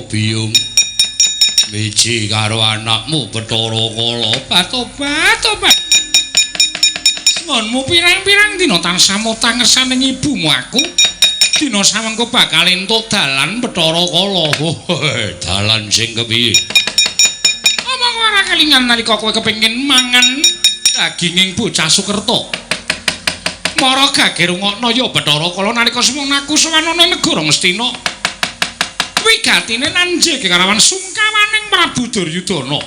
Biyung miji karo anakmu Bathara Kala tobat ngonmu pirang-pirang dina tansah mutang ngersaning ibumu aku dina samengko bakal entuk dalan Bathara Kala dalan sing kepiye omong ora kelingan nalika kowe kepengin mangan daginging bocah Sukerta mara gage rungokno ya Bathara Kala nalika semono aku sowan ana negara Ngastina kuwi gatine nanjek karawan sungkawaning Prabu Duryudana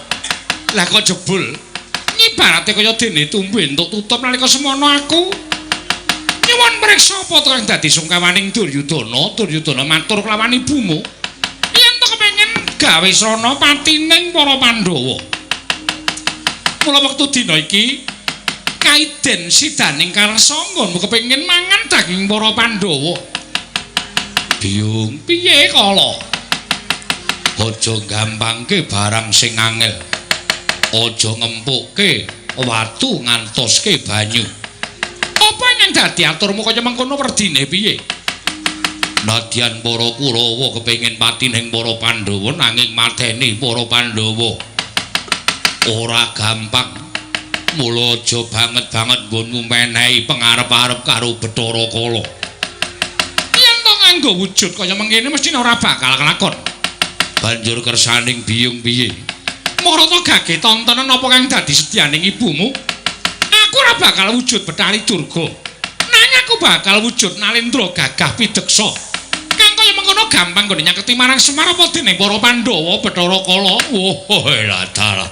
lah kok jebul nyibarate kaya dene tumbuh entuk tutup nalika semono aku nyuwun mreksa apa to kang dadi sungkawaning Duryudana matur kelawan ibumu yen to kepengin gawe srana patining para Pandhawa mula wektu dina iki kaiden sidaning karsa nggonmu kepengin mangan daging para Pandhawa Biyung piye Kala aja gampangke barang sing angel aja ngempukke watu ngantoske banyu apa yang dadi aturmu kaya mengkono werdine piye nadyan para Kurawa kepengin patining para Pandhawa nanging mateni para Pandhawa ora gampang mula aja banget-banget nggonmu menehi pengarep-arep karo Bathara Kala yen to nganggo wujud kaya mengkene mesti ora bakal kelakon banjur kersaning Biyung piye marata gage tontonan apa kang dadi sedyaning ibumu aku ora bakal wujud Betari Durga nanging aku bakal wujud Nalendra gagah pideksa kang kaya mengkono gampang nggone nyaketi marang Semar apa dening para Pandhawa Bathara Kala lah dalah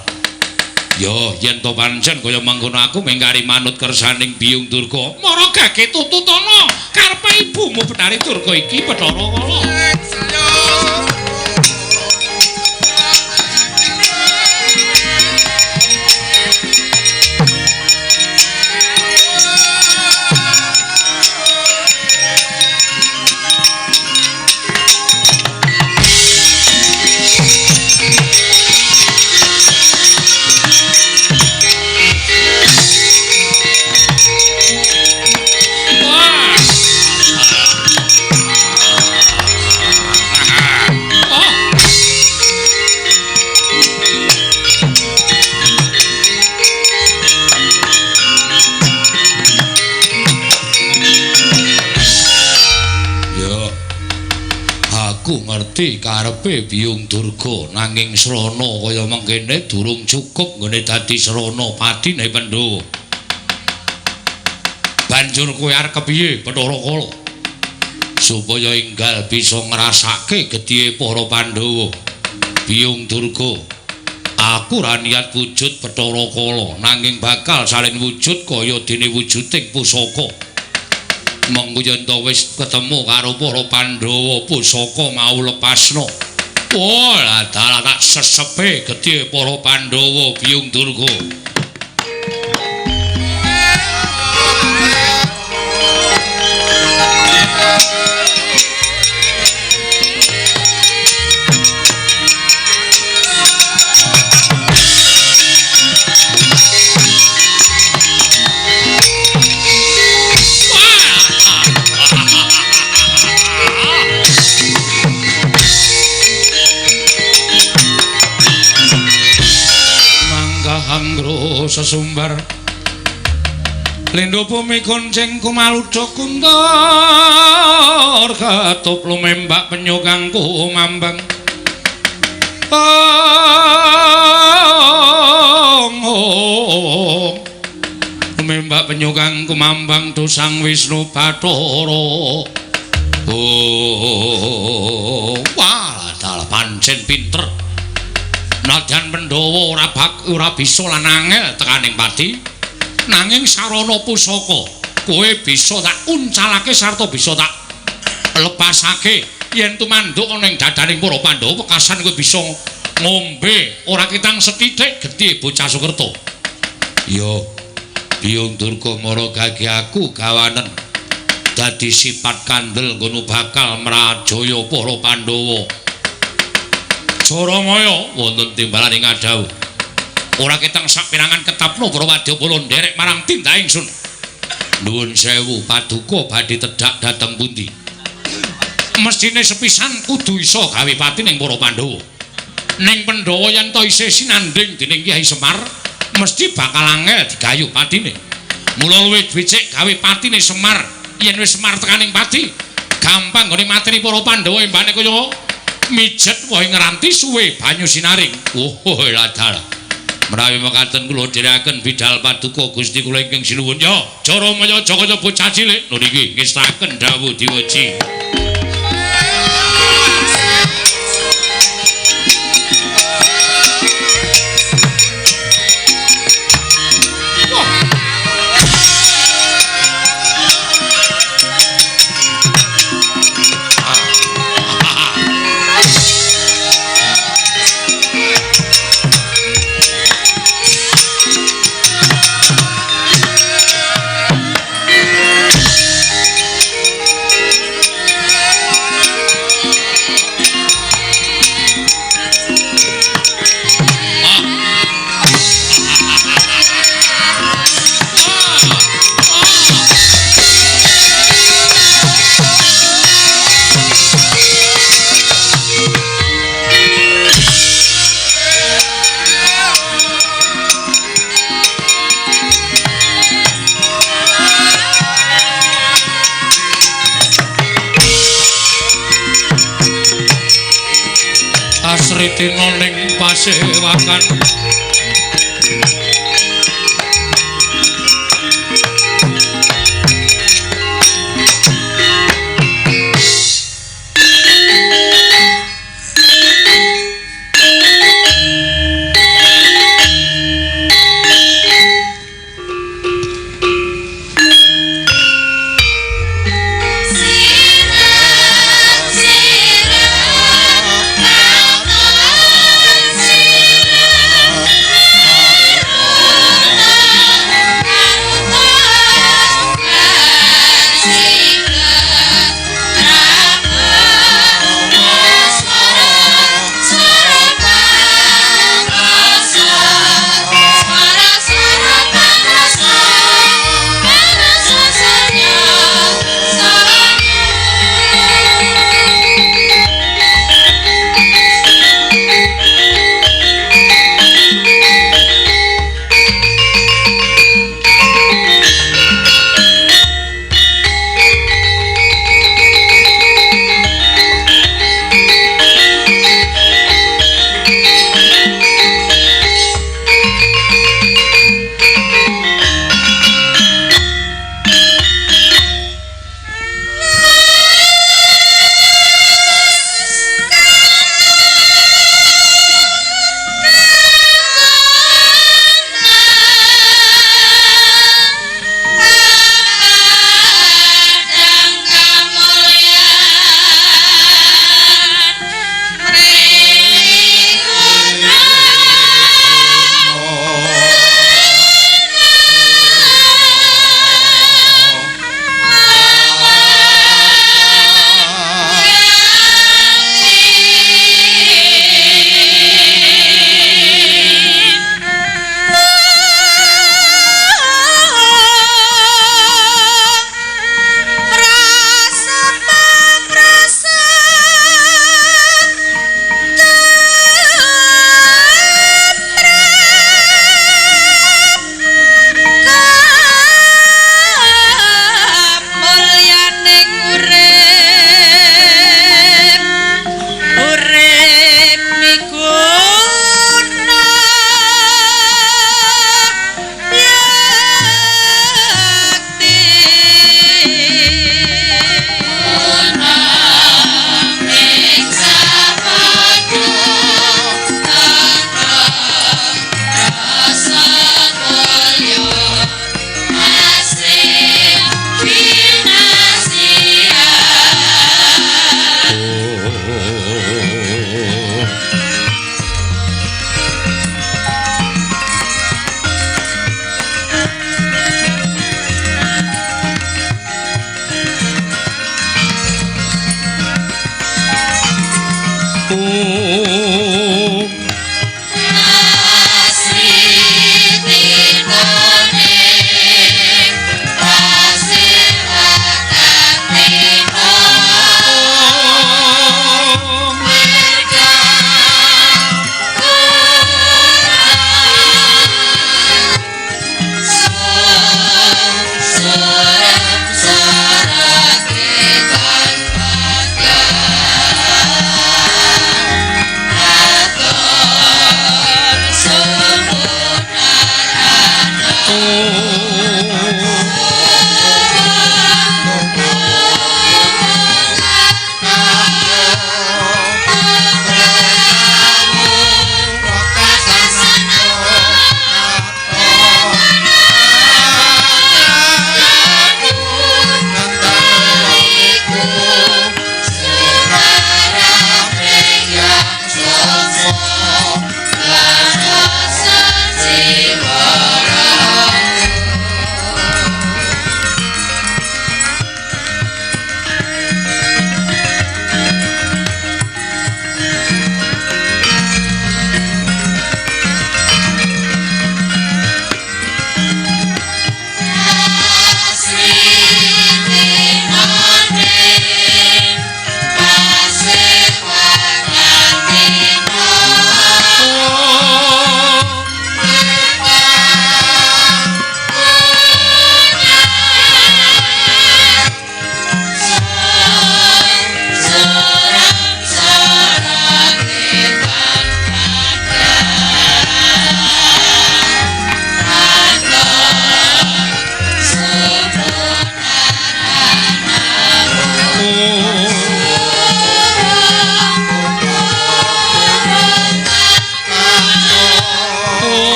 yo yen to pancen kaya mengkono aku mengkari manut kersaning Biyung Durga mara gage tututana karepe ibumu Betari Durga iki Bathara Kala ngerti karepe Biyung Durga nanging srana kaya mengkene durung cukup nggone dadi srana patine Pandhawa banjur kowe arep kepiye Bathara Kala supaya enggal bisa ngrasake gedhe para Pandhawa Biyung Durga aku ra niat wujud Bathara Kala nanging bakal salin wujud kaya dene wujuding pusaka mengko yen to wis ketemu karo para Pandhawa pusaka mau lepasno lah dalah tak sesepe gedhe para Pandhawa Biyung Durga sesumbar lendo bumi gonceng kumaludha kuntur katup lumembak penyu kang kumambang lumembak penyu kang kumambang dosang Wisnu Bathara wah dalah pancen pinter nadyan Pandhawa ora bisa lan angel tekaning pati nanging sarana pusaka kowe bisa tak uncalake sarta bisa tak lepasake yen tumanduk ana ing dadaning para Pandhawa wekasan kowe bisa ngombe ora kitang sethithik gedhe bocah Sukerta yo Biyung Durga mara gage aku gawanen dadi sifat kandel nggono bakal mrajaya para Pandhawa Jaramaya wonten timbalan ing Adau. Ora ketang sapirangan ketapno para wadyabala nderek marang tindak ingsun. Nuwun sewu paduka badhe tedhak dhateng pundi? Mestine sepisan kudu iso gawe pati ning para Pandhawa. Ning Pandhawa yen to isih sinanding dening Kyai Semar, mesti bakal angel digayu patine. Mula luwih becik gawe patine Semar. Yen wis Semar tekaning pati, gampang nggone mateni para Pandhawa embane kaya mijet wae ngeranti suwe banyu sinaring. Oh, ladal. Menawi mekaten kula dherekaken bidhal paduka Gusti kula ingkang sinuwun. Ya, Jaramaya Jagaya bocah cilik. Lho niki ngestaken dawuh diweji. Asritina ning pasewakan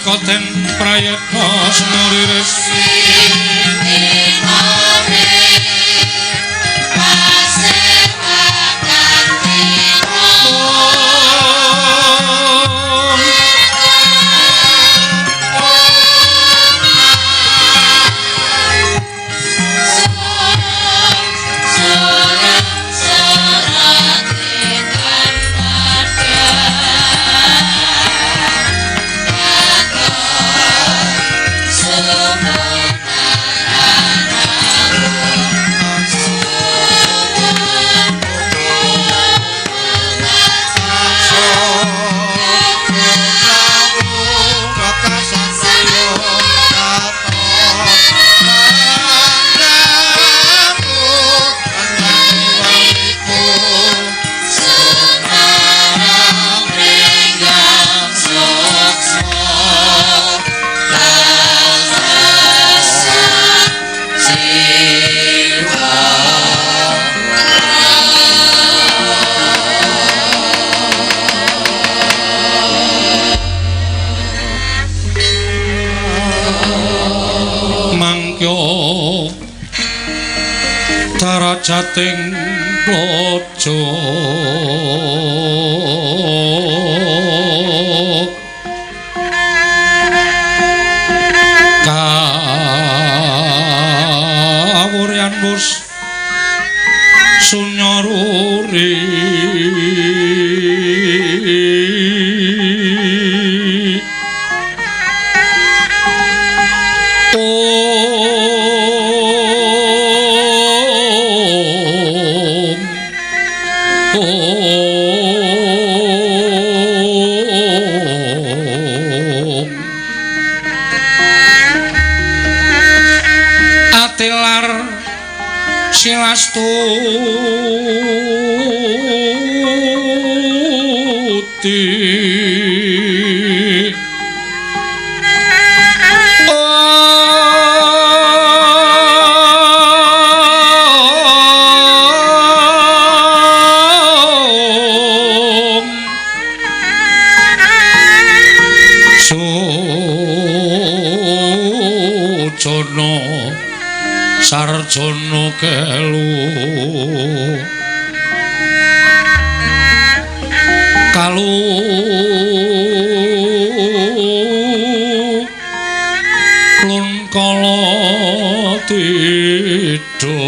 Koten prayetna semuriris darajating praja kawuryan wus sunyaruri Silastuti Sujono Sarjono kelu kalu lun kala tido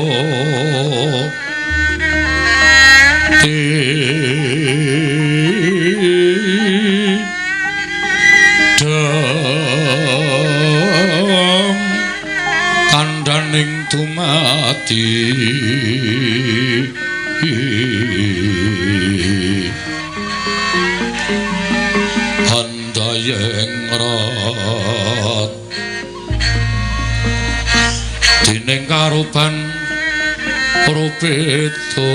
kandaning dumati handayeng rat dening karuban propeto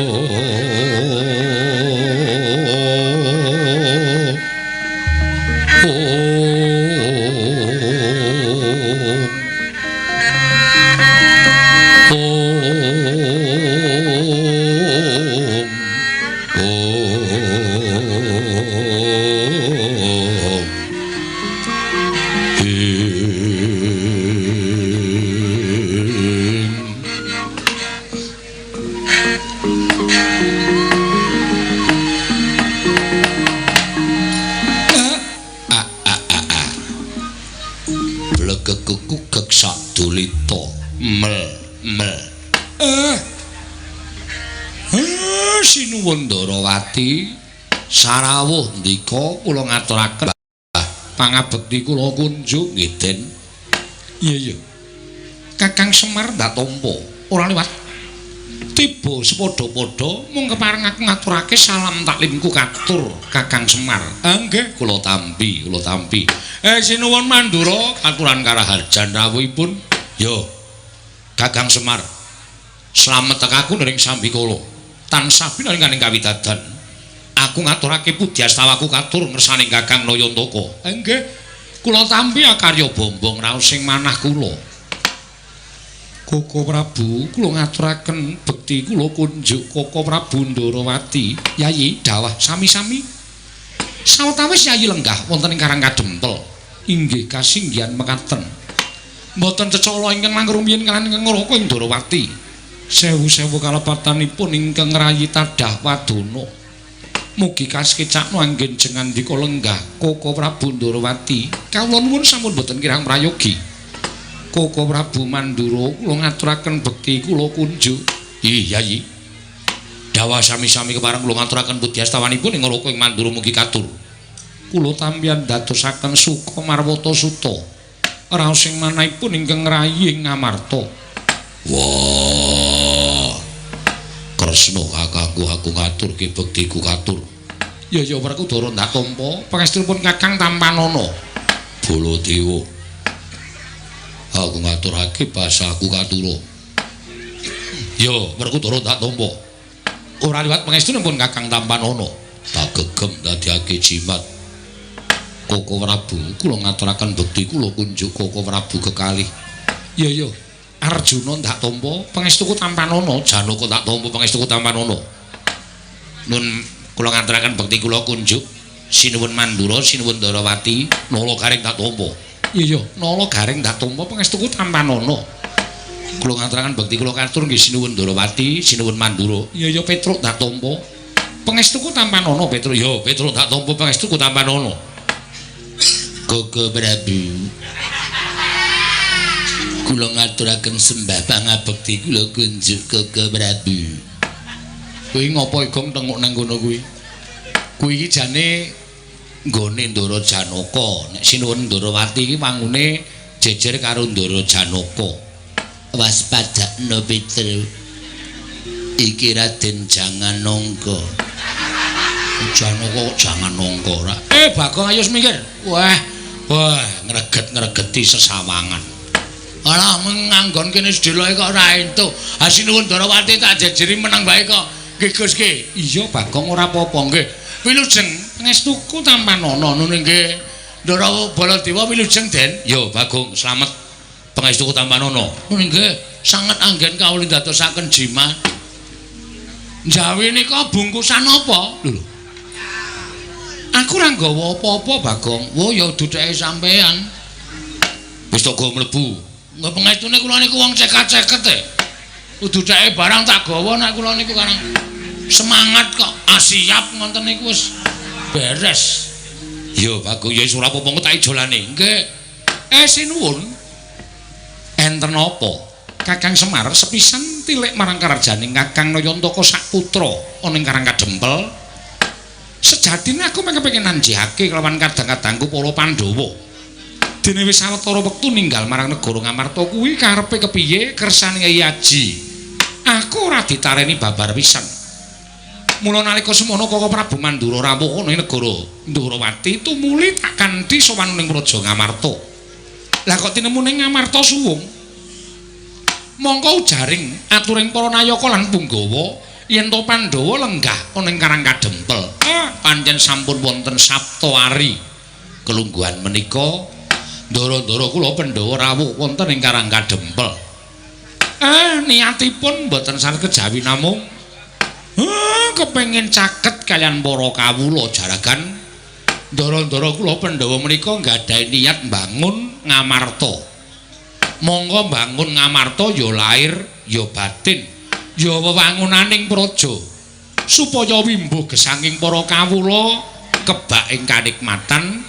Sinuwun Ndarawati sarawuh ndika kula ngaturaken pangabekti kula kunjuk nggih Den. Iya. Kakang Semar ndak tampa ora liwat. Tiba sepadha-padha mung kepareng aku ngaturake salam taklimku katur Kakang Semar. Nggih, kula tampi. Sinuwun Mandura katuran karaharjan rawuhipun. Yo. Kakang Semar. Slamet tekaku ning Sambikala. Tansah pinanganing kawidadan aku ngaturake pudyastawaku katur ngersaning Kakang Nayantaka. Nggih, kula tampi karya bombong raos sing manah kula. Koko Prabu, kula ngaturaken bekti kula kunjuk Koko Prabu Ndarawati. Yayi dawah sami-sami. Sawetawis Yayi lenggah wonten ing Karang Kadempel. Inggih kasinggihan mekaten. Mboten cecala ingkang mangrumiyin kaliyan ingkang ngroko ing Darawati. Sewu-sewu kalepatanipun ingkang rayi tadah wadana. Mugi kaskecakno anggen jengandika lenggah Koko Prabu Darawati. Kawula nuwun sampun boten kirang prayogi. Koko Prabu Mandura kula ngaturaken bekti kula kunjuk. Iya, Yi. Dawa sami-sami kepareng kula ngaturaken budi astawanipun ing ngroko ing Mandura mugi katur. Kula tampian dadosaken suka marwata suta. Raos ing manahipun ingkang rayi ing Ngamarta. Wah. Kresna kakangku aku ngaturke bektiku katur. Ya Werkudara ndak tampa pangestunipun Kakang Tampanana. Baladewa. Aku ngaturake basaku katura. Ya Werkudara ndak tampa. Ora liwat pangestunipun Kakang Tampanana. Tak gegem dadiake jimat. Koko Prabu kula ngaturaken bekti kula kunjuk Koko Prabu kekalih. Ya. Arjuna ndak tampa pangestuku Tampanana, Janaka tak tampa pangestuku Tampanana. Nun kula ngaturaken bekti kula kunjuk sinuwun Mandura, sinuwun Darawati, Nala Garing tak tampa. Iya, Nala Garing tak tampa pangestuku Tampanana. Kula ngaturaken bekti kula katur nggih sinuwun Darawati, sinuwun Mandura. Iya, Petruk tak tampa pangestuku Tampanana, Petruk. Ya, Petruk tak tampa pangestuku Tampanana. Koko Prabu. Kula ngaturaken sembah pangabekti kula kunjuk Koko Prabu. Kuwi ngopo igong tenguk nang kono kuwi? Kuwi iki jane nggone Ndara Janaka. Nek sinuwun Darawati iki wangune jejer karo Ndara Janaka. Waspadakno Petru. Iki Raden Janganangka. Janaka jangan nangka ora. Bagong ayo mikir. Wah, ngreget-ngregeti sesawangan. Alah menganggon kene sedeloke kok ora entuk. Ha sinuwun Darawati tak jejeri menang bae kok. Nggih Gus nggih. Iya Bagong ora apa-apa nggih. Wilujeng pangestuku Tampanana ngono nggih. Ndara Baladewa wilujeng Den. Yo Bagong slamet pangestuku Tampanana. Ngono nggih. Sanget anggen kawula dadosaken jimat. Jawi nika bungkusan apa? Lho. Aku ora nggawa apa-apa Bagong. Wo ya dudeke sampean. Wis toko mlebu. Nggih pangestune kula niku wong cekat-ceket e. Dudake barang tak gawa nek kula niku karang semangat kok. Siap ngoten niku wis beres. Yo Bagong ya wis ora apa-apa tak ijolane. Nggih. Sinuwun. Enten apa? Kakang Semar sepisan tilik marang karajaning Kakang Nayantaka saputra ana ing Karang Kadempel. Sejatine aku kepengin nanjihake kelawan kadang-kadangku para Pandhawa. Dene wis sawetara wektu ninggal marang negara Ngamarta kuwi karepe kepiye kersane Kyai Aji. Aku ora ditareni babar pisan. Mula nalika semono Koko Prabu Mandura rawuh ana ing negara Ndarawati tumuli tak kanthi sowan ning Praja Ngamarta. Lah kok tinemu ning Ngamarta suwung. Mongko ujaring aturing para nayaka lan punggawa yen to Pandhawa lenggah ana ing Karang Kadempel. Pancen sampun wonten saptawari kelungguhan menika. Ndara-ndara kula Pandhawa rawuh wonten ing Karang Kadempel. Niatipun mboten sanes kejawi namung kepengin caket kalian para kawula jaragan ndara-ndara kula Pandhawa menika nggadahi niat mbangun Ngamarta. Monggo mbangun Ngamarta ya lair ya batin ya wewangunaning praja supaya wimbuh gesanging para kawula kebak ing kanikmatan.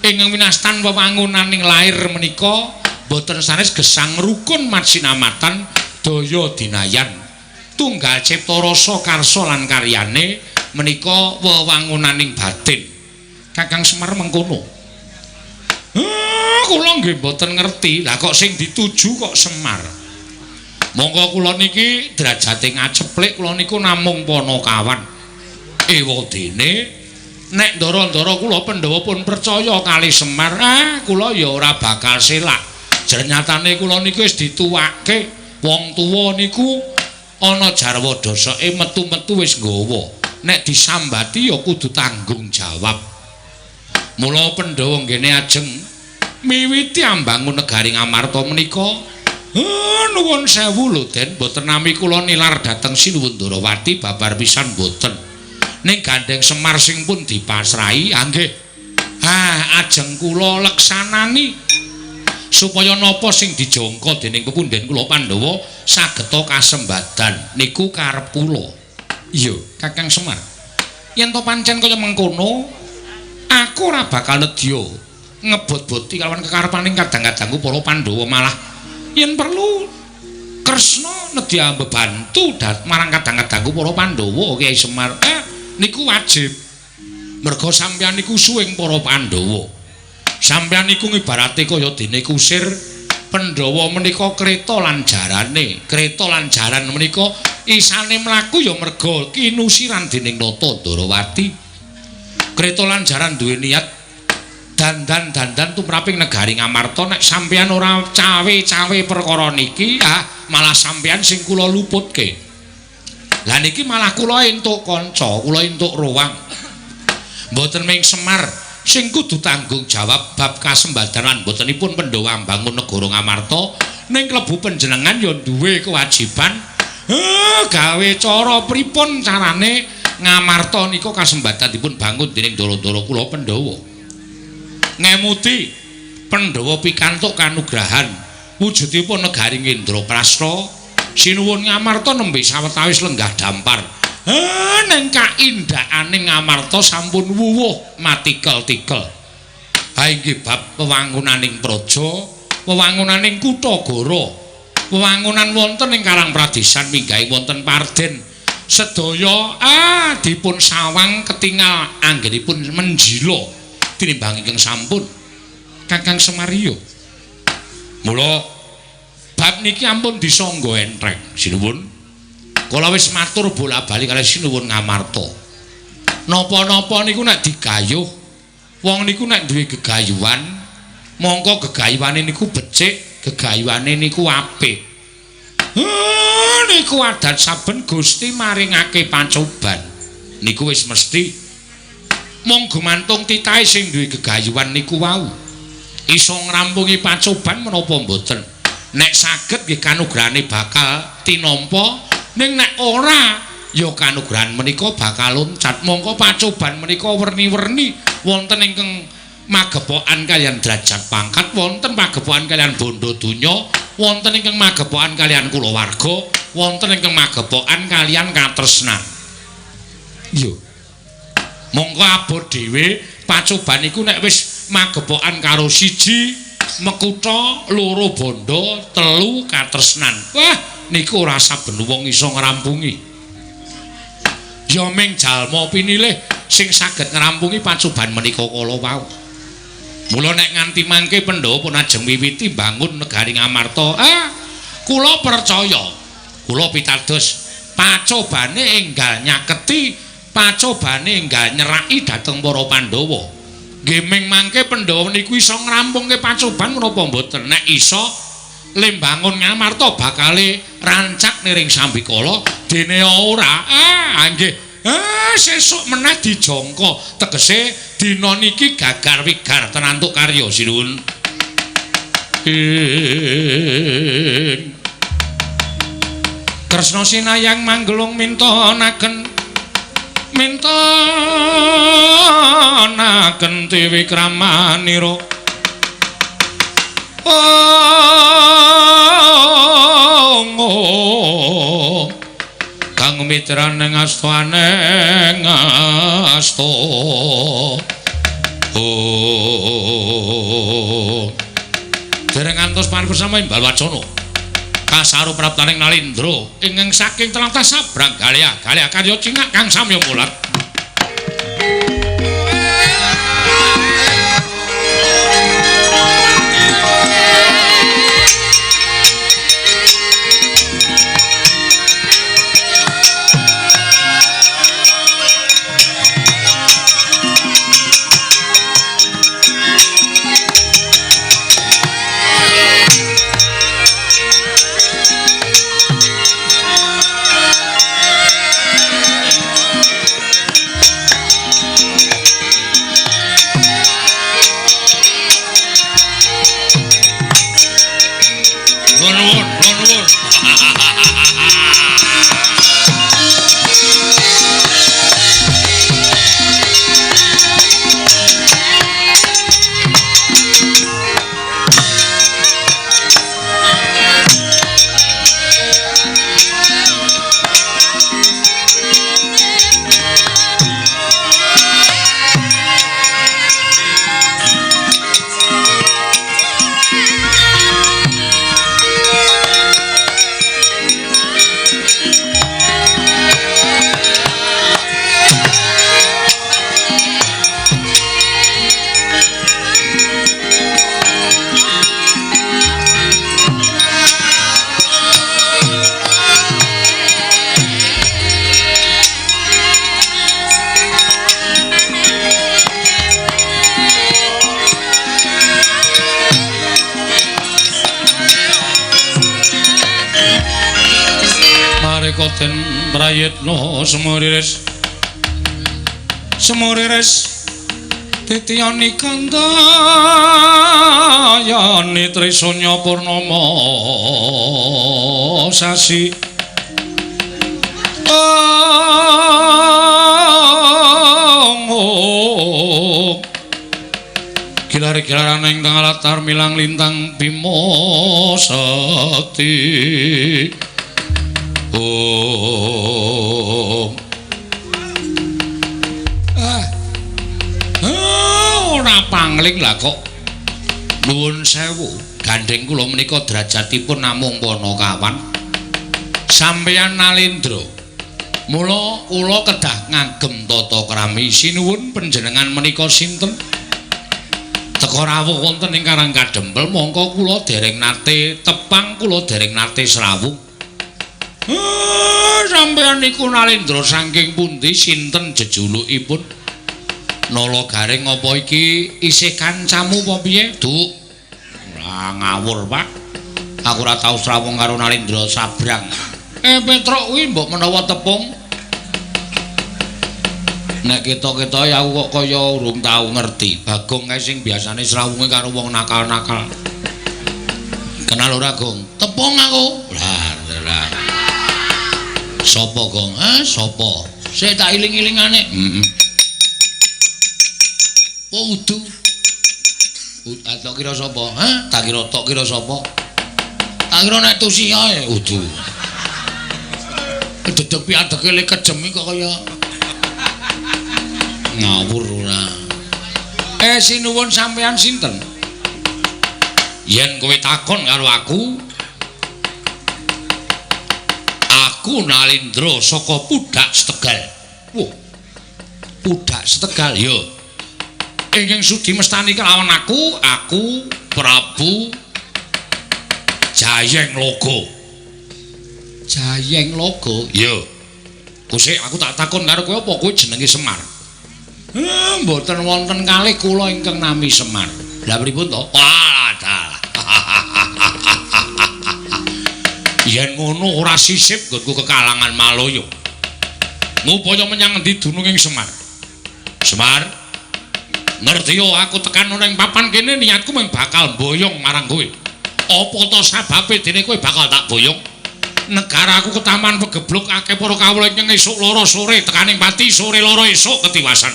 Ingkang winastan wewangunaning lair menika boten sanes gesang rukun matsinamatan daya dinayan tunggal cipta rasa karsa lan karyane menika wewangunaning batin. Kakang Semar mengkono. Kula nggih boten ngerti. Lah kok sing dituju kok Semar. Monggo kula niki derajate ngaceplik kula niku namung Panakawan. Ewadene nek ndara-ndara kula Pandhawa pun percaya kali Semar, kula ya ora bakal selak. Janyatane kula niku wis dituwake, wong tuwa niku ana jarwa dosake metu-metu wis nggawa. Nek disambati ya kudu tanggung jawab. Mula Pandhawa nggene ajeng miwiti ambangun negari Ngamarta menika. Nuwun sewu lho Den, mboten nami kula nilar dhateng Sinuwun Darawati babar pisan mboten. Ning gandeng Semar sing pun dipasrahi, nggih. Ajeng kula leksanani supaya napa sing dijangka dening pepundhen kula Pandhawa sageta kasembadan niku karep kula. Iya, Kakang Semar. Yen to pancen kaya mengkono, aku ora bakal nedya ngebot-boti kalawan kekarepaning kadang-kadangku para Pandhawa, malah yen perlu Kresna nedya mbebantu marang kadang-kadangku para Pandhawa, Kyai Semar. Niku wajib. Merga sampeyan niku suwing para Pandhawa. Sampeyan niku ngibarate kaya dene kusir Pandhawa menika kreta lan jarane. Kreta lan jaran menika isane mlaku ya merga kinusiran dening Nata Ndarawati. Kreta lan jaran duwe niat dandan tumraping negari Ngamarta. Nek sampeyan ora cawe-cawe perkara niki, malah sampeyan sing kula luputke. Lah niki malah kula entuk kanca, kula entuk ruwang. Mboten ming Semar sing kudu tanggung jawab bab kasembadan lan mbotenipun Pandhawa mbangun negara Ngamarta, ning klebu panjenengan ya duwe kewajiban gawe cara pripun carane Ngamarta nika kasembadan dipun bangun dening dara-dara kula Pandhawa. Ngemuti Pandhawa pikantuk kanugrahan wujudipun negari Ngendraprasta, sinuwun Ngamarta nembe sawetawis lenggah dampar. Neng kaindahane Ngamarta sampun wuwuh matikel-tikel. Ha inggih bab wewangunaning praja, wewangunaning kutha-gara, wewangunan wonten ing Karang Pradesan minggahi wonten Parden. Sedaya dipun sawang ketingal anggenipun menjila tinimbang ingkang sampun Kakang Semariyo. Mula bab niki ampun disangga entreng sinuwun. Kula wis matur bola-bali kalih sinuwun Ngamarta. Napa-napa niku nek digayuh, wong niku nek duwe gegayuhan, mongko gegayuhane niku becik, gegayuhane niku apik. Niku adat saben Gusti maringake pacoban. Niku wis mesti. Mong gumantung titahe sing duwe gegayuhan niku wau. Iso ngrampungi pacoban menapa mboten. Nek saged nggih kanugrahane bakal tinampa. Ning nek ora ya kanugrahan menika bakal loncat. Mongko pacoban menika werni-werni wonten ingkang magepokan kalian derajat pangkat, wonten magepokan kalian bondo donya, wonten ingkang magepokan kalian kulawarga, wonten ingkang magepokan kalian katresnan. Yo. Mongko abot dhewe pacoban iku nek wis magepokan karo siji mekutha, loro bondo, telu katresnan. Wah, niku ora saben wong iso ngrampungi. Ya ming jalma pinilih sing saged ngrampungi pacoban menika kala wau. Mula nek nganti mangke Pandhawa pun ajeng wiwiti bangun negari Ngamarta, kula percaya, kula pitados pacobane enggal nyaketi, pacobane enggal nyeraki dhateng para Pandhawa. Nggih ming mangke Pandhawa niku iso ngrampungke pacoban menapa mboten. Nek iso lembangun Ngamarta bakale rancak niring Sambikala, dene ora nggih sesuk meneh dijangka tegese dina niki gagar wigar tenantuk karya sinuwun. Kresna sinayang manggelung mintonaken dewi kramanira. Kang mitraning astaneng asta. Dereng ngantos paripurna Balwacana kasaru praptaning Nalindra ingkang saking tlatah Sabrang Galya karya cingak kang samya mulat. Prayitna semuriris titiyani kandayani trisanya purnama sasi Gilar-gilaran ingkang latar milang lintang Bima Sakti ora pangling lah kok nuwun sewu gandeng kula menika derajatipun namung Panakawan sampeyan Nalendra mula kula kedah ngagem tata krami sinuwun panjenengan menika sinten teka rawuh wonten ing Karang Kadempel mongko kula dereng nate tepang kula dereng nate srawung sampeyan niku Nalendra saking pundi sinten jejulukipun Nala Garing apa iki isih kancamu apa piye Duk ora ngawur Pak aku ora tau srawung karo Nalendra Sabrang Petruk kuwi mbok menawa tepung nek ketok-ketok aku kok kaya urung tau ngerti Bagong kae sing biasane srawunge karo wong nakal-nakal kenal ora Gong tepung aku lah sapa Gong sapa sik tak iling-ilingane udu tak kira sapa tak kira sapa tak kira nek tusi ae udu dedeg piadeke le kejem kok kaya ngawur ora sinuwun sampean sinten yen kowe takon karo aku Nalendra saka Pudak Setegal Pudak Setegal yo ingkang sudi mestani kelawan aku Prabu Jayeng Logo yo kusik aku tak takon karo kowe apa kowe jenenge Semar mboten wonten kalih kula ingkang nami Semar lha pripun to walah yen ngono ora sisip nggonku kekalangan Maloyo ngupaya menyang endi dununging Semar ngerti yo aku tekan ana ing papan kene niatku mung bakal boyong marang kowe apa to sababe dene kowe bakal tak boyong negaraku ketaman pegebluk akeh para kawula ing esuk loro sore tekaning pati sore loro esuk ketiwasan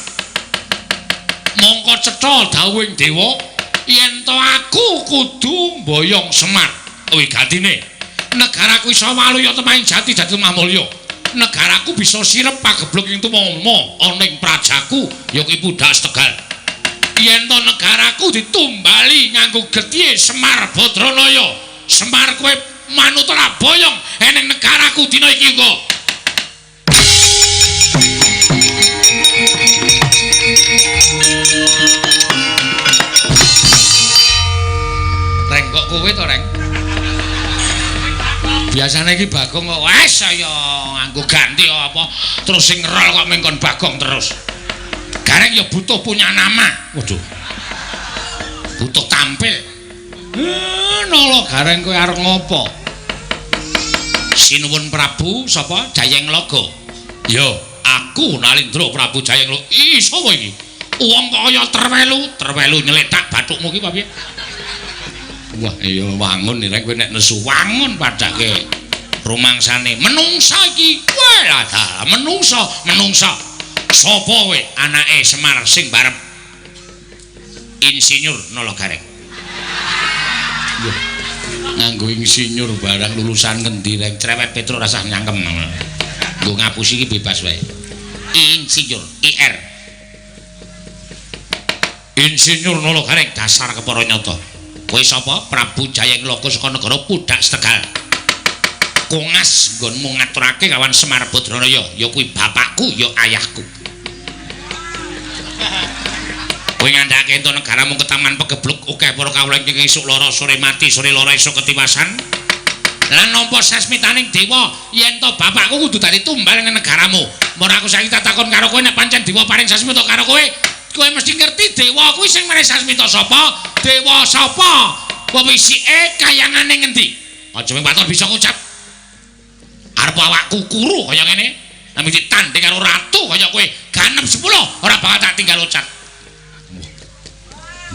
mongko cetha dawuhing dewa yen to aku kudu boyong Semar wigantine negaraku iso waluya temahing jati dadi mamulya negaraku bisa sirep pagebluk ing tumomo ana ing prajaku ya kuwi Pudak Setegal yen to negaraku ditumbali nganggo getih Semar Badranaya Semar kowe manut ora boyong eneng negaraku dina iki kok Reng kok kowe to Reng biasane iki Bagong kok wes saya nganggo ganti apa terus sing ngerol kok mengkon Bagong terus Gareng ya butuh punya nama waduh butuh tampil Nala Gareng kowe arep ngopo sinuwun Prabu sapa Jayeng Logo yo aku Nalendra Prabu Jayeng Logo sapa iki wong kaya terwelu nyeletak bathukmu ki piye wah iya wangun nek kowe nek nesu wangun padake rumangsane menungsa iki kowe lah menungsa sapa kowe anake Semar sing barep insinyur Nala Gareng nganggo insinyur barang lulusan ngendi reng cerewet Petro rasah nyangkem nggo ngapusi iki bebas wae insinyur IR insinyur Nala Gareng dasar kepara nyata kowe sapa Prabu Jayeng Logo saka negara Pudak Setegal kongas nggonmu ngaturake kawan Semar Badranaya ya kuwi bapakku ya ayahku kowe ngandhake ento negaramu ketaman pegebluk akeh para kawula ing esuk lara sore mati sore lara esuk ketiwasan lan nampa sasmitaning dewa yen to bapakku kudu dadi tumbal ning negaramu ora aku saiki tak takon karo kowe nek pancen dewa paring sasmita karo kowe kowe mesti ngerti dewa kuwi sing maring sasmita sapa dewa sapa pewisike kayangane ngendi aja mung patok bisa ngucap arep awakku kuru kaya ngene Nek ditanding karo ratu kaya kowe ganep 10 ora bakal tak tinggal ucat.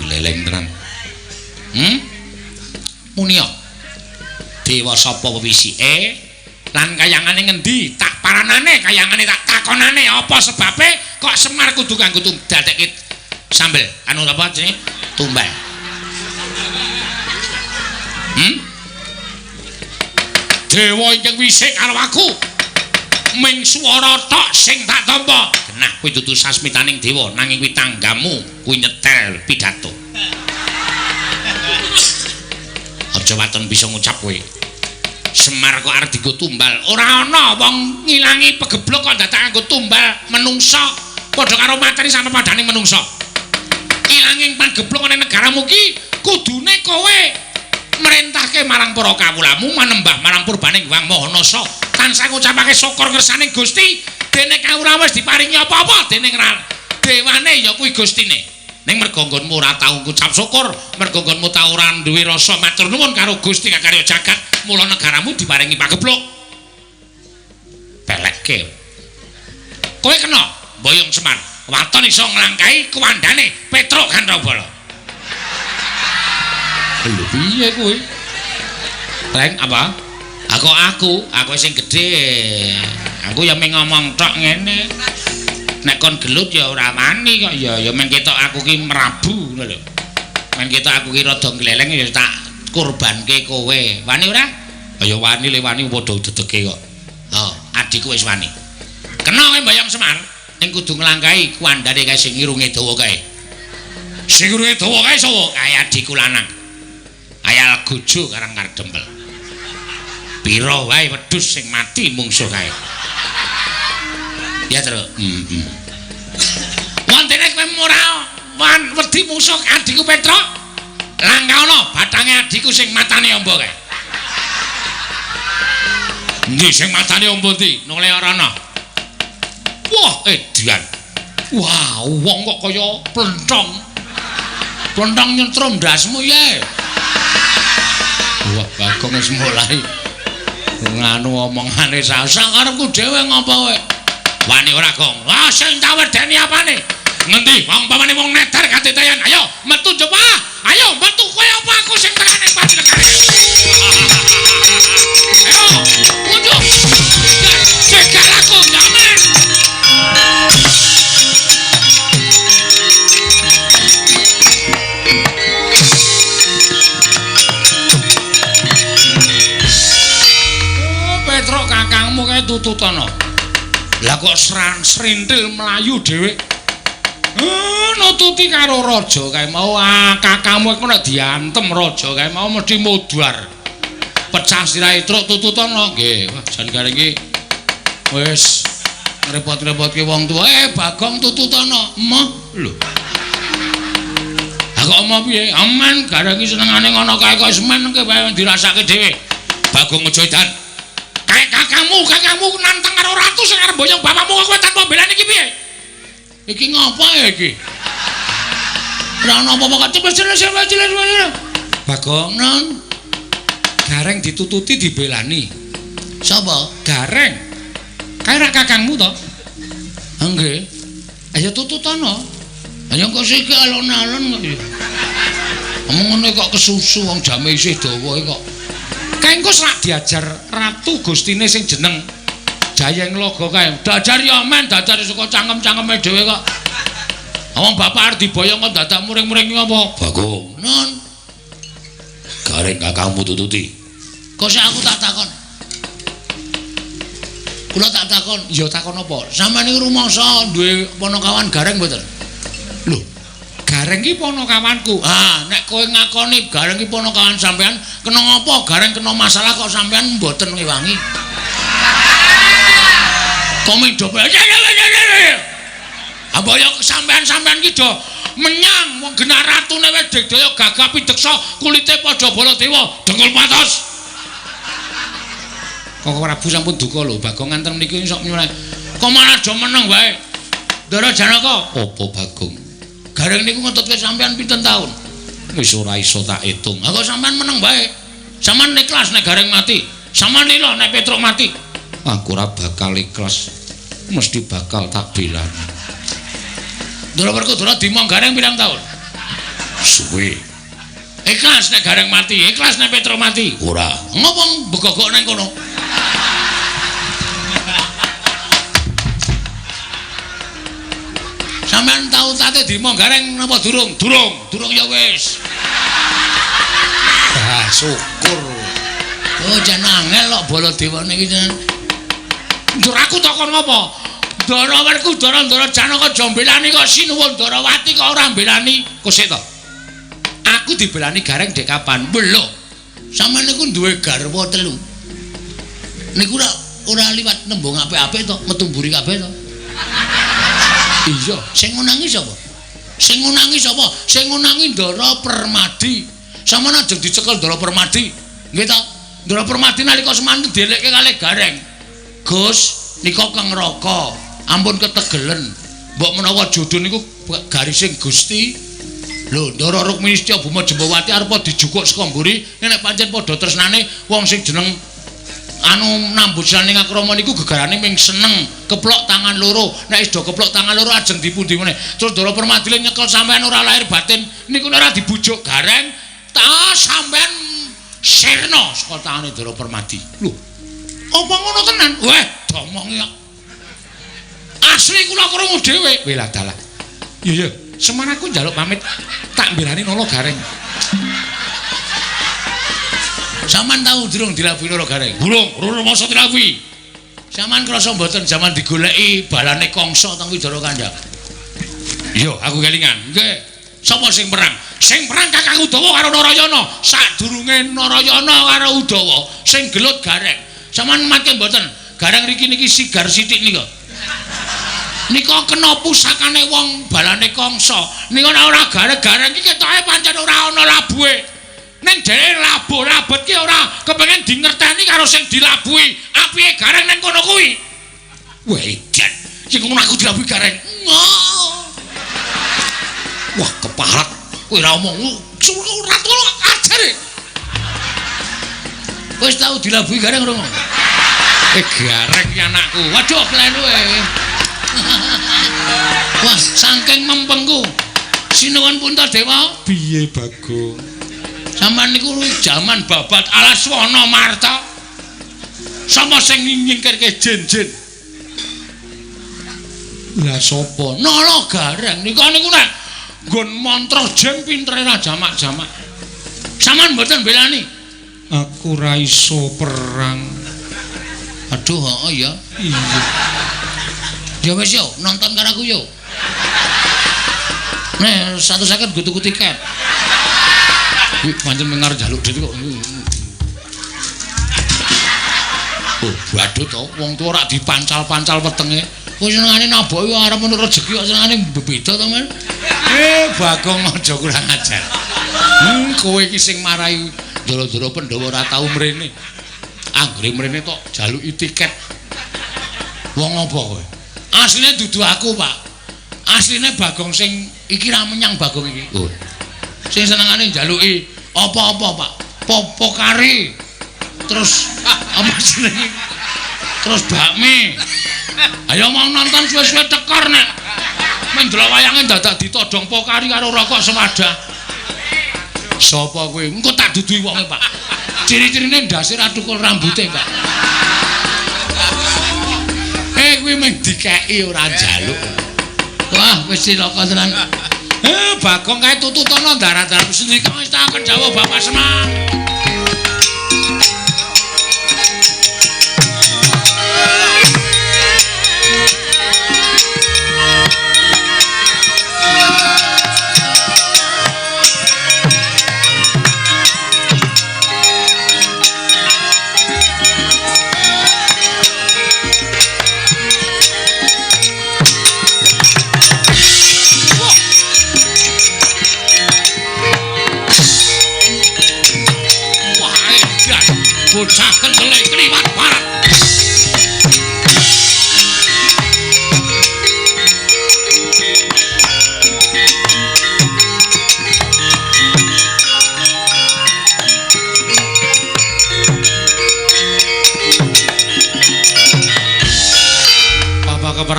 Gleleng tenan. Munia. Dewa sapa pewisike lan kayangane ngendi? Tak paranane kayangane tak takonane apa sebabe kok Semar kudu kanggo dadekke sambel anu apa jenenge? Tumbal. Dewa ingkang wisik karo aku. Ming swara tok sing tak tampa. Genah kuwi dudu sasmitaning dewa nanging kuwi tanggamu kuwi nyetel pidato. Aja waton bisa ngucap kowe. Semar kok arep dienggo tumbal. Ora ana wong ngilangi pegeblok kok dadak nganggo tumbal menungsa padha karo materi sampe padane menungsa. Ilanging pageblok ning negaramu ki kudune kowe merintahke marang para kawulamu manembah marang purbaning Hyang Mahanasa tansah ngucapake syukur ngersane Gusti dene kawula wis diparingi apa-apa dening dewane ya kuwi Gustine. Ning mergo nggonmu ora tau ngucap syukur, mergo nggonmu tau ora duwe rasa matur nuwun karo Gusti Kakarya Jagat, mula negaramu diparingi pageblok. Pelekke. Kowe kena Boyong Semar. Waton iso nglangkai kuwandane Petruk Gandrawala. Lho piye kowe? Reng apa? Aku sing gedhe. Aku ya mung ngomong tok ngene. Nek kon gelut ya ora wani kok ya men ketok aku ki merabu ngono lho. Men ketok aku ki rada gleleng ya tak kurbanke kowe. Wani ora? Ya wani le wani padha dedege kok. Oh, adikku wis wani. Kena kowe Boyong Semar ning kudu nglangkai kuwandane kae sing irunge dawa kae. Sing irunge dawa kae sapa? Kae adikku lanang. Ayal Gojo Karang Kardempel. Pira wae wedhus sing mati mungsuh kae. Ya terus. Wontene kowe ora wedi musuh adikku Petruk. Langkauna batange adikku sing matane amba kae. Endi sing matane amba ndi? Nang Leorana. Wah, edian. Wah, wong kok kaya plentong. Plentong nyentrum ndasmu ya. Wah, Bagong wis mulai nganu omongane sak karepku dhewe ngapa kowe? Wani ora, Gong? Ah, sing tak wedeni apane? Ngendi? Wong pamane wong nedar katetayan. Ayo, metu coba. Ayo, metu kowe apa aku sing tekane panjenengan. Ayo, mundur. Cegal aku, jaman. Petruk kakangmu kae tututana. Lah kok srintil melayu dhewe. Nututi karo raja kae mau kakangmu iku nek diantem raja kae mau mesti modar. Pecah sirahe truk tututana nggih. Wah jan gareng iki wis repot-repotke wong tuwa. Bagong tututana. Emoh lho. Lah kok emoh piye? Aman gareng iki senengane ngono kae kok semen ke wae dirasake dhewe. Bagong aja edan. Kakangmu nantang karo ratu sing arep boyong bapakmu kok kowe tanpa belane iki piye? Iki ngapa ya iki? Ora ana apa-apa kok wis jelas. Bagong non. Gareng ditututi dibelani. Sapa? Gareng. Kae ra kakangmu to? Nggih. Ayo tututana. Ayo kok sik alon-alon kok. Omong ngono kok kesusu wong jame isih dawa kok. Kae engko sak diajar ratu Gustine sing jeneng Jayeng Loga kae. Dajar ya men, dajar saka cangkem-cangkeme dhewe kok. Wong bapak arep diboyong kok dadak muring-muring apa? Bagong. Non. Gareng kakangmu tututi. Kok sak aku tak takon. Kula tak takon, ya takon apa? Sampeyan iki rumangsa duwe ponokawan Gareng mboten? Lho, Gareng iki ponokawanku. Ah, nek kowe ngakoni Gareng iki ponokawan sampean, kena ngapa Gareng kena masalah kok sampean mboten ngewangi? Komindo. Apa ya sampean-sampean iki do menyang wong genah ratune wis digdaya gagah pideksa kulite padha Baladewa dengkul patos. Kok Prabu sampun duka lho, Bagong nganten mriki sok nyuleh. Kok malah do meneng wae. Ndara Janaka. Apa Bagong? Gareng niku ngetutke sampean pinten taun? Wis ora iso tak itung. Ha kok sampean meneng wae. Sampeyan ikhlas nek Gareng mati. Sampeyan lila nek Petruk mati. Aku ora bakal ikhlas. mesti bakal tak belani. Ndara Werkudara dimong Gareng pirang taun? Suwe. Ikhlas nek Gareng mati, ikhlas nek Petro mati. Ora. Ngopo begogok nang kono? Sampeyan tau tate dimong Gareng napa durung? Durung ya wis. Ah, syukur. Oh, jan angel kok Baladewane iki jan. Njur aku takon ngopo? Ndara Werkudara, Ndara Janaka aja mbelani kok Sinuwun Ndarawati kok ora mbelani. Kosek to. Aku dibelani Gareng dek kapan? Belum. Sampeyan niku duwe garwa 3. Niku ora liwat nembung apik-apik to, metu mburi kabeh to. Iya, sing ngunangi sapa? Sing ngunangi sapa? Sing ngunangi Ndara Permadi. Sampeyan aja dicekel Ndara Permadi. Nggih to? Ndara Permadi nalika semanten dielekke kalih Gareng. Gus, nika Kang Raka, ampun ketegelen. Mbok menawa jodoh niku garising Gusti. Lho, Ndara Rukmini Setya Buma Jembawati arepa dijukuk saka mburi, nek pancen padha tresnane wong sing jeneng nambut saning akrama niku gegarane ming seneng keplok tangan loro. Nek wis do keplok tangan loro ajeng dipundi meneh. Terus Ndara Permadi nyekel sampean ora lahir batin niku nek ora dibujuk Gareng, ta sampean sirna saka tangane Ndara Permadi. Lho, apa ngono tenan? Weh, domongi kok. Asli kula krungu dhewe. Wela dalah. Iya, semen aku njaluk pamit tak mbelani nolo Gareng. Saman tahu durung dilabuhi nolo Gareng? Durung masa dilabuhi. Saman krasa mboten jaman digoleki balane Kangsa teng Widara Kandha. Iya, aku kelingan. Nggih. Sapa sing perang? Sing perang Kakang Udawa karo Narayana. Sadurunge Narayana karo Udawa sing gelut Gareng. Saman mate mboten. Gareng riki niki sigar sithik nika. Nika kena pusakane wong balane Kangsa. Nika ora Gareng iki ketoke pancen ora ana labuhe. Ning dhewe labuh-labet ki ora kepengin dingerteni karo sing dilabuhi. Apike Gareng nang kono kuwi? Wah, edan. Sing ngono aku dilabuhi Gareng. Wah, keparat. Kowe ora omong. Ora tolong ajar. Wis tau dilabuhi Gareng ora? Gareng ki anakku. Waduh, plenu wah, saking mempengku. Sinuwun Puntadewa. Piye, Bagong? Sampeyan niku jaman babat Alaswana Marta. Sapa sing nyingkirke jin-jin? Lah sapa? Nala Gareng. Niku nek nggon mantra jin pintere ra jamak-jamak. Sampeyan mboten belani? Aku ra iso perang. Aduh, ya. Iya. Ya wis yo, nonton karo aku yo. Nek 150 go tuku tiket. Wih, pancen mengar jaluk duit kok. Oh, badut to, wong tuwa ora dipancal-pancal wetenge. Kowe senengane nabok yo arep menurut rezeki kok senengane beda to, Men. Bagong aja kurang ajar. Kowe iki sing marahi ndara-ndara Pandhawa ora tau mrene. Anggere mrene tok jaluki tiket. Wong apa kowe? Asline dudu aku, Pak. Asline Bagong sing iki ra menyang Bagong iki. Oh. Sing senengane njaluki apa-apa, Pak. Popo kari. Terus apa jenenge? Terus bakmi. Ayo mau nonton suwe-suwe tekor nek. Men delok wayange dadak ditodong pokari karo rokok sewadah. Sapa kowe? Engko tak duduhi wonge, Pak. Ciri-cirine ndase ra tukul rambute, Pak. Kuwi mung dikeki ora njaluk. Wah, wis cilaka tenan. Bagong kae tututana darat-darat sendiri wis tak jawab Bapak Semar.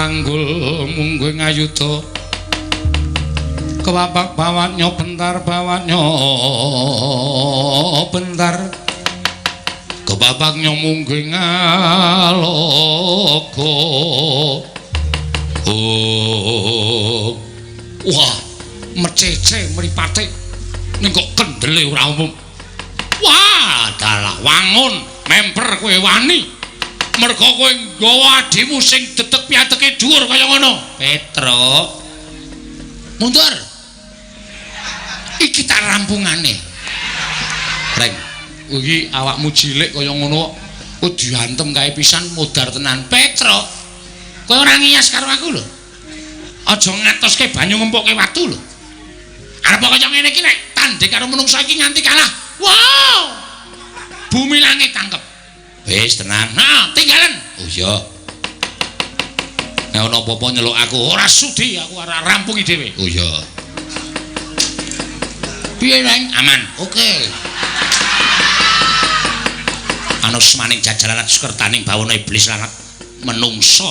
ngranggul mungguing ayuda kewapak bawatnya bentar kebabaknya mungguing alogo wah mecece mripate ning kok kendele ora umum wah dalah wangun memper kowe wani merga kowe nggawa adimu sing detek piateke dhuwur kaya ngono Petro mundur iki tak rampungane Reng iki awakmu cilik kaya ngono kok diantem kae pisan modar tenan Petro kowe ora ngiyas karo aku lho aja ngatoske banyu ngempuke watu lho arep kaya ngene iki nek tandhe karo menungsa iki nganti kalah wow bumi langit tangkep wis tenang nah tinggalan oh iya nek ana apa-apa nyeluk aku ora sudi aku ora rampungi dhewe oh iya piye Reng aman oke anu semaning jajaran sukertaning bawana iblis lan menungso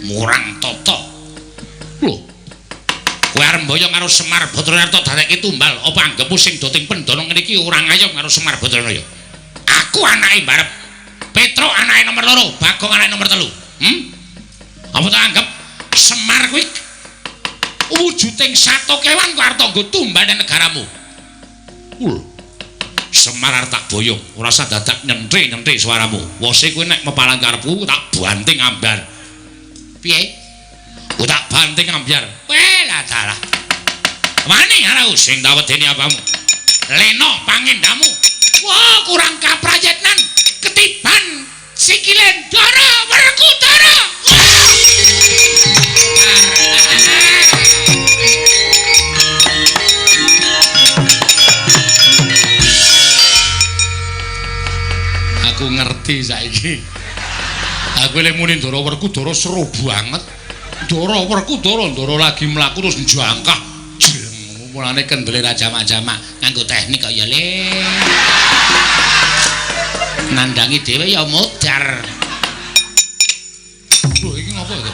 murang tata lho kowe arep mboyo karo Semar Badrayarta dareke tumbal apa anggepmu sing doting pendana ngene iki ora ngayom karo Semar Badrayarta aku anake mbarep Petro anake nomor 2 Bagong anake nomor 3 apa tak anggap Semar kuwi wujuding sato kewan kok arep nggo tumbal ning negaramu Semar arep tak boyong ora usah dadak nyentri suaramu wose kowe nek mepalang karepku tak banting ambar piye tak banting ambyar lah dalah wani arau sing tak wedeni apamu leno pangendamu wah kurang kaprayitnan ketiban sikilen dara Werkudara aku ngerti saiki aku lek muni Ndara Werkudara seru banget Ndara Werkudara Ndara lagi mlaku terus njangkah mulane kendele ra jamak-jamak nganggo teknik kaya le nandangi dhewe ya modar lho iki ngopo iki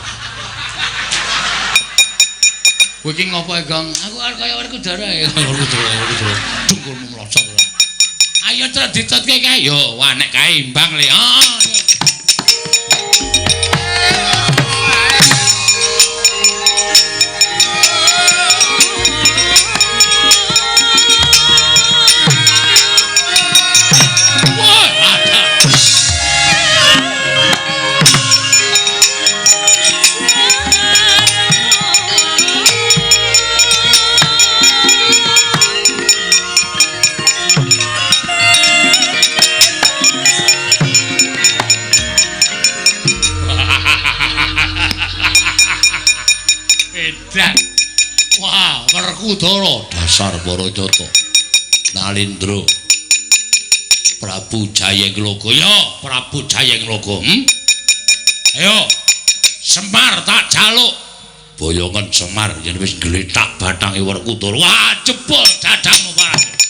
kowe iki ngopo Gong aku arep kaya Werkudara ya Werkudara dungkulmu mlosot ayo terus ditutke kae yo wah nek kae imbang le wah Werkudara dasar para nyata Nalindra Prabu Jayengloga ya Prabu Jayengloga ayo Semar tak jaluk boyongan Semar yen wis gletak bathange Werkudara wah jebol dadangmu parah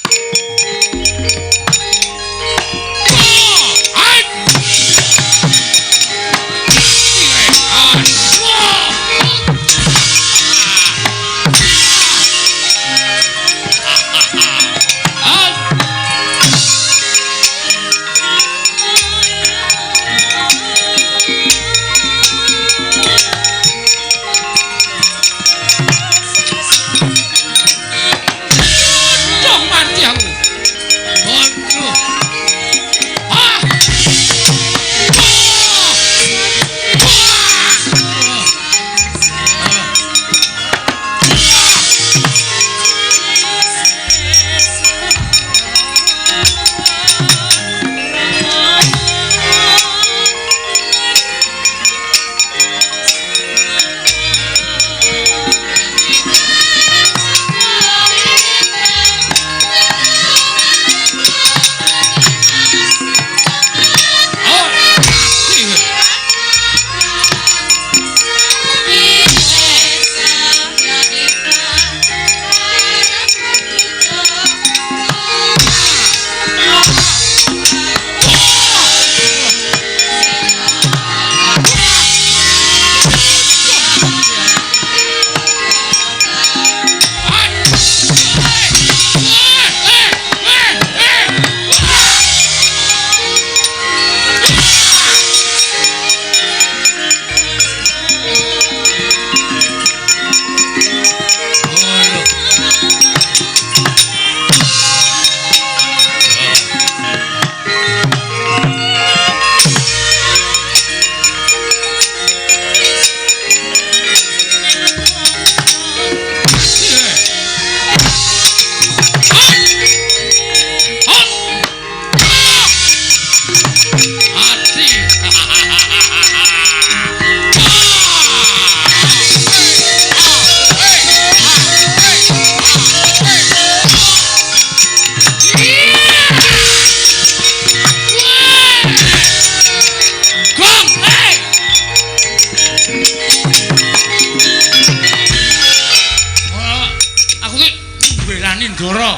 Ndara.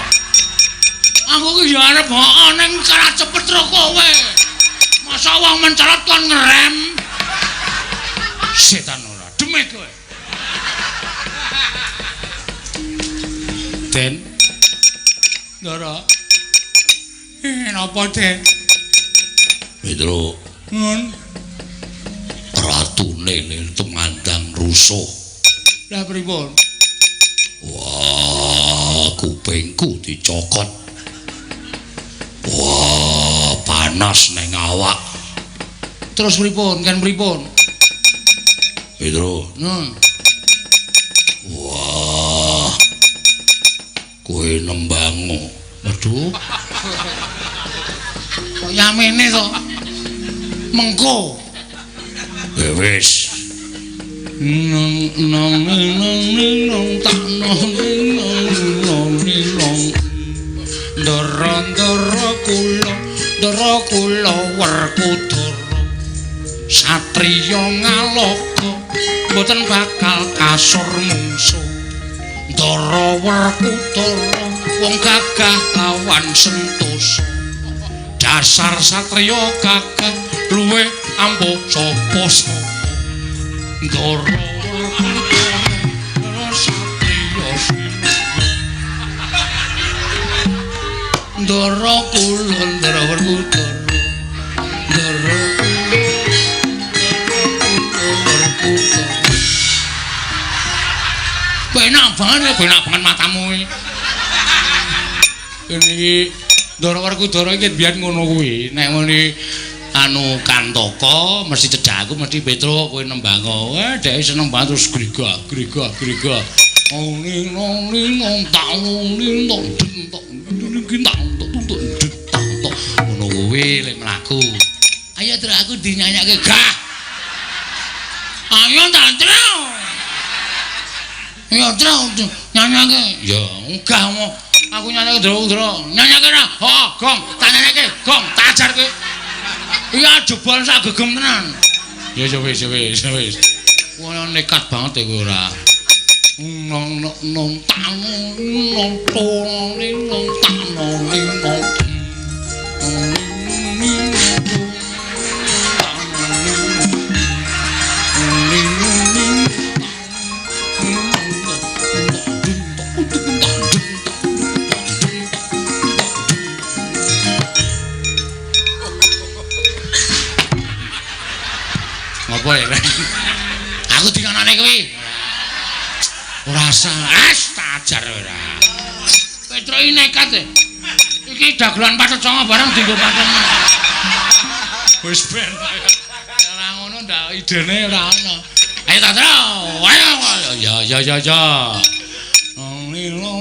Aku ki yo arep ning cara cepet karo kowe. Masa wong mencolot kon ngerem. Setan ora, demit kowe. Den. Ndara. Napa, Den? Pedro. Nun. Ratune tumandang rusuh. Lah pripun? Wah, kupingku dicokot. Wah, panas neng awak. Terus pripun? Kan pripun? Pedro. Wah. Kowe nembango. Waduh. Kok yamene to? Mengko. Wis. Nong tak nong Ndara kula Werkudara satriya ngaloka mboten bakal kasur mungsu. Ndara Werkudara wong gagah lawan sentosa. Dasar satriya gagah luwih ampuh sapa-sapa. Ndara Werkudara satriya Ndara kula Ndara Werkudara Ndara penak banget matamu iki. Kene iki Ndara Werkudara iki biyen ngono kuwi. Nek ngene anu Kantaka mesti cedhak aku mesti Petro kowe nembango. Dhek seneng banget terus grega. Ning ngono kuwi lek mlaku. Ayo Tru aku dinyanyake gah. Ayo ta Tru. Ya Tru nyanyake. Ya enggak mau. Aku nyanyake Tru. Nyanyake ra. Oh, gong, tak nyanyake. Gong, tak ajarke. Iya jebol sak gegem tenan. Ya wis. Wah nekat banget kowe ora. Nong apa ya? Aku dikanane kuwi. Ora saes tak ajar ora. Petro iki nekat e. Iki dagelan patet songo barang dienggo paten. Wis ben. Ora ngono ndak idene ora ono. Ayo ta Tru. Ayo. Ya. Lilo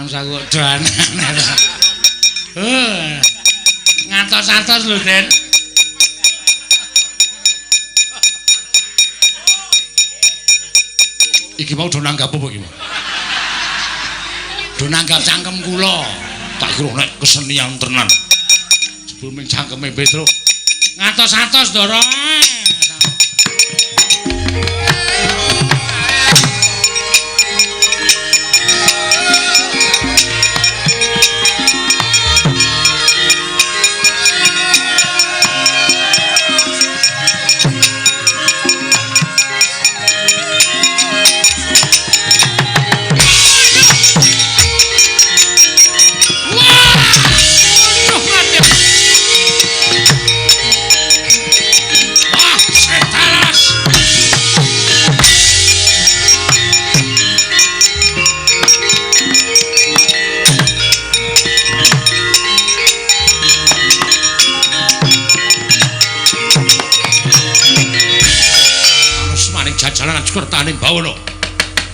tak aku doan. Ngatos-atos lho, Den. Iki mau do nanggap apa iki? Do nanggap cangkem kula. Tak kira nek kesenian tenan. Sebelum cangkeme Petro. Ngatos-atos, Ndara. Jajanan Sukertaning Bawana.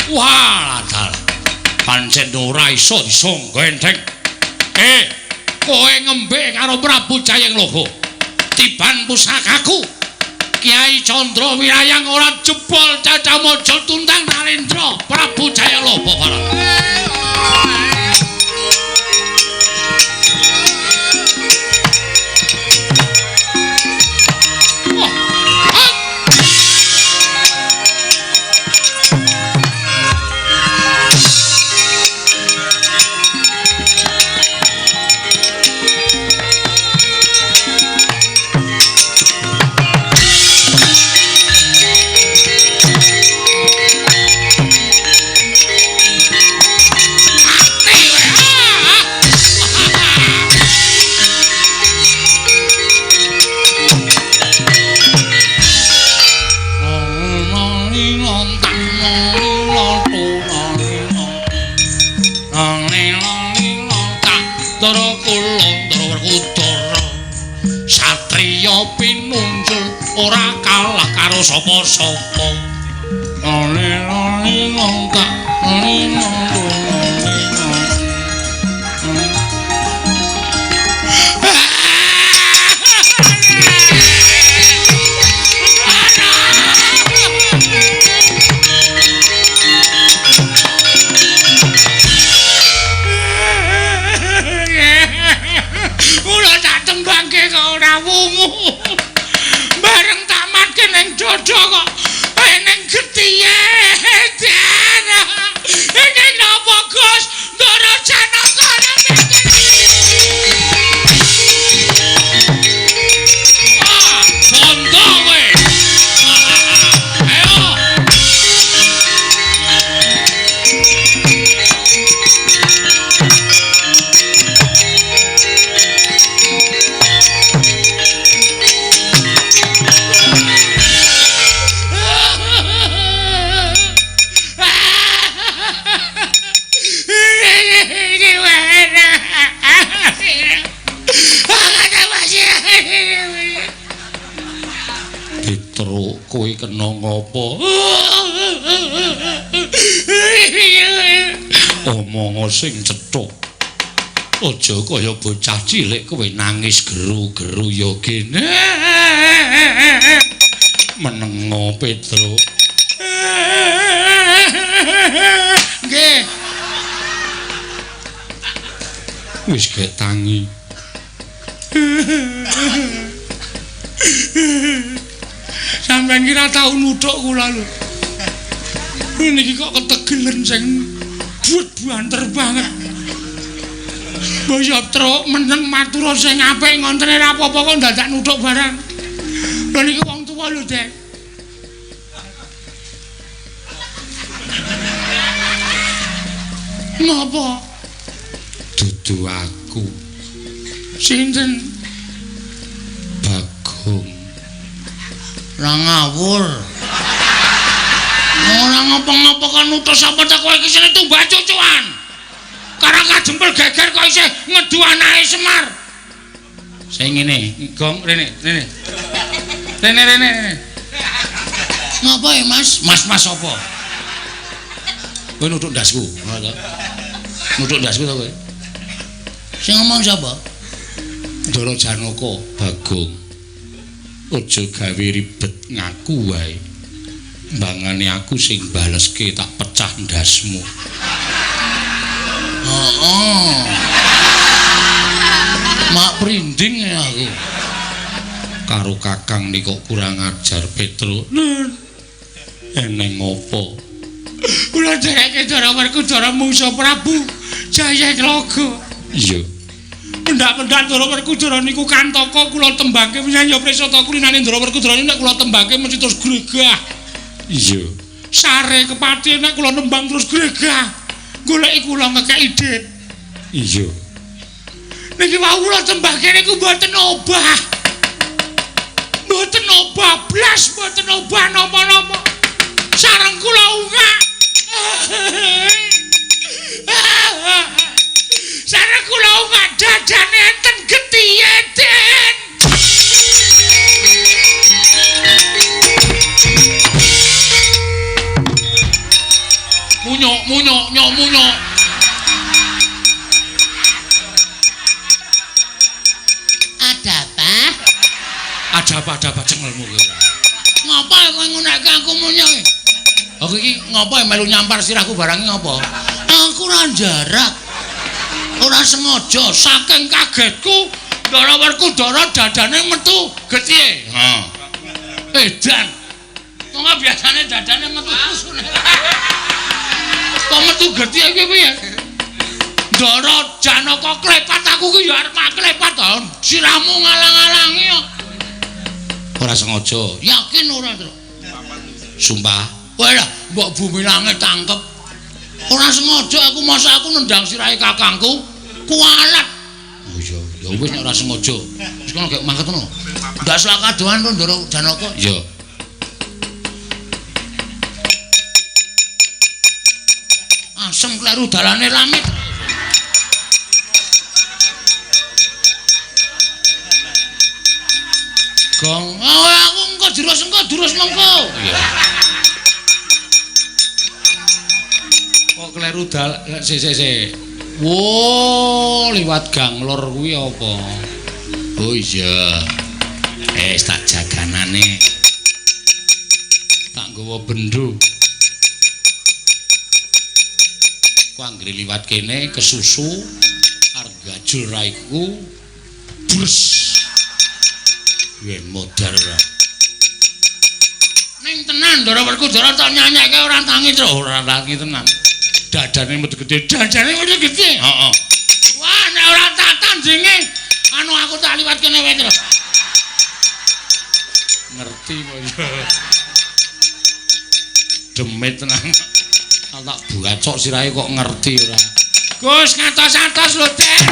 Wah, dal. Pancen ora iso disangga enteng. Kowe ngembe karo Prabu Jayeng Logo. Tiban pusakaku. Kyai Candra Wirayang ora jebol Cacamaja tuntang Narendra Prabu Jayalaba barang. Pinunjul ora kalah karo sapa-sapa. Kula tak tembangke kok ora wungu. Bareng tamatke ning dodo kok ning getihe. Ini napa Gus? Ndara Janaka bondo kowe. Ayo. Petruk kowe kena ngopo? Omong sing cethuk. Aja kaya bocah cilik kowe nangis geru-geru ya kene. Menengo Petruk. Nggih. Wis gek tangi. Sampeyan kira tau nuthuk kula lho. Niki kok ketegelen sing buat-buanter banget. Boyo truk meneng matur sing apik ngontene ra apa-apa kok dadak nuthuk barang. Lha niki wong tuwa lho, Dek. Napa? Dudu aku. Sinten? Bagong. Ra ngawur. Ora ngapa-ngapa kan utus apa ta kowe iki sine tumbak cucuan. Karang kajempel geger kok isih ngedu anake Semar. Sing ngene, Gong, rene. Rene. Ngapa ya, Mas? Mas apa? Kowe nuthuk ndasku, ngono to. Nuthuk ndasku to kowe. Sing ngomong sapa? Ndara Janaka, Bagong. Aja gawe ribet ngaku wae. Mbangane aku sing baleske tak pecah ndasmu. Heeh. Mak prinding ya aku. Karo Kakang nek kok kurang ajar Petruk. Eneng opo? Kula dereke Dara Werkudara mungsuh Prabu Jayalaga. Iya. Pendak-pendak Dara Werkudara niku kantaka kula tembangke menyang Presata kulinane Dara Werkudara nek kula tembangke mesti terus gregah. Iya. Sare kepati nek kula nembang terus gregah. Goleki kula ngekeki dit. Iya. Niki wau kula tembangke niku mboten obah. Mboten obah blas, mboten obah napa-napa. Sareng kula ungak. Sareng kula ungak dadane enten getihe den. Munyok. Ada apa cengelmu kowe? Ngapa kowe nguneke aku munyo? Aku iki ngapa melu nyampar sirahku barang ngapa? Aku ora jarak. Ora sengaja saking kagetku Ndara Werkudara dadane metu getih. Heeh. Edan. Kok biasane dadane metu kusune. Kok metu getih iki piye? Ndara Janaka klepat aku ki ya arep klepat to. Sirahmu ngalang-alangi kok. Ora sengaja. Yakin ora, Tru? Sumpah. Kowe lah mbok bumi langit tangkep. Ora sengaja aku masa aku nendang sirahe kakangku kualat. Oh iya, ya wis nek ora sengaja. Wis kono gek mangket ngono. Ndak selakadoan to Ndara Janaka. Iya. Asem kleru dalane rame. Gong, aku engko durus mengko. Iya. Kok kleru sik. Wo, liwat gang lor kuwi apa? Oh iya. Tak jaganane. Tak nggawa bendho. Ku anggere liwat kene kesusu argajul raiku. Bres. Yen modar ora. Ning tenan Ndara Werkudara tak nyanyekke ora tangi to, ora tangi tenan. Dadane metu gedhe, Heeh. Wah, nek ora tak tandinge, anu aku tak liwat kene wae, Tru. Ngerti kok ya. Demit tenan. Tak buacok sirahe kok ngerti ora. Gus ngatos-atos lho, Dek.